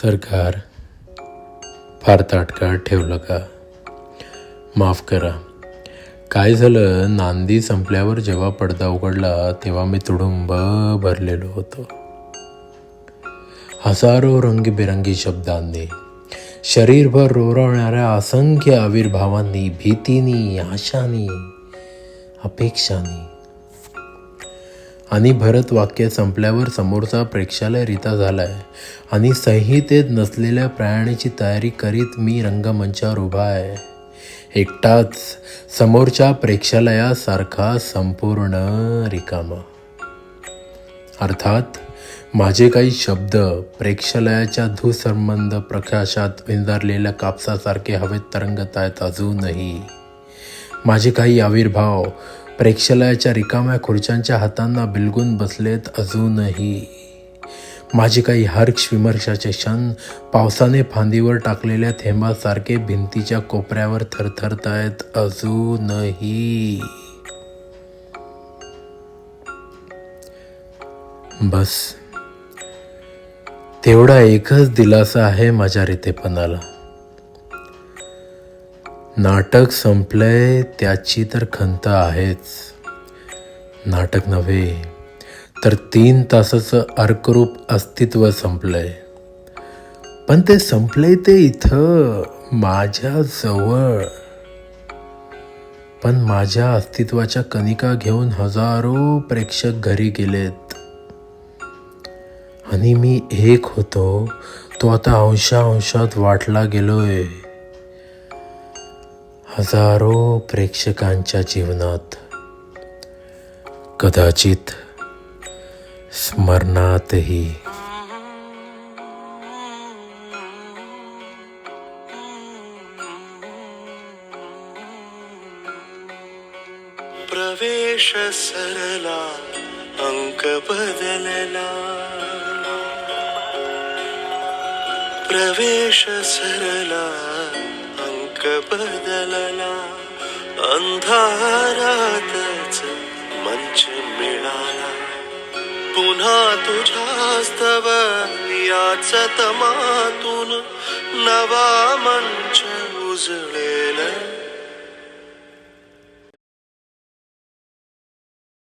सरकार फार ताटकाळ ठेवलं का? माफ करा. काय झालं, नांदी संपल्यावर जेव्हा पडदा उघडला तेव्हा मी तुडुंब भरलेलो होतो. हजारो रंगीबेरंगी शब्दांनी, शरीरभर रोवणाऱ्या असंख्य आविर्भावांनी, भीतीनी, आशांनी, अपेक्षांनी. आणि भरत वाक्य संपल्यावर समोरचा प्रेक्षालय रिता झालाय आणि संहितेत नसलेल्या प्रयाणाची तयारी करीत मी रंगमंचावर उभा आहे, एकटाच, समोरच्या प्रेक्षालयासारखा संपूर्ण रिकामा. अर्थात माझे काही शब्द प्रेक्षालयाच्या धुसंबंध प्रकाशात विंजारलेल्या कापसासारखे हवेत तरंगत आहेत अजूनही. माझे काही आविर्भाव प्रेक्षालयाच्या रिकाम्या खुर्च्यांच्या हातांना बिलगून बसलेत अजूनही. माझे काही हर्ष विमर्शाचे क्षण पावसाने फांदीवर टाकलेल्या थेंबासारखे भिंतीच्या कोपऱ्यावर थरथरत आहेत अजूनही. बस तेवढा एकच दिलासा आहे माझ्या रितेपणाला. नाटक संपलंय त्याची तर खंत आहेच. नाटक नव्हे तर 3 तासाचं अर्करूप अस्तित्व संपलंय. पण ते संपलंय ते इथं माझ्या जवळ. पण माझ्या अस्तित्वाच्या कणिका घेऊन हजारो प्रेक्षक घरी गेलेत आणि मी एक होतो तो आता अंशात वाटला गेलोय हजारो प्रेक्षकांच्या जीवनात, कदाचित स्मरणातही. प्रवेश सरला, अंक बदलला. प्रवेश सरला, अंक बदलला. अंधारातच मंच मिळाला. पुन्हा तुझ्यास्तव याच तमातून नवा मंच उजळेल.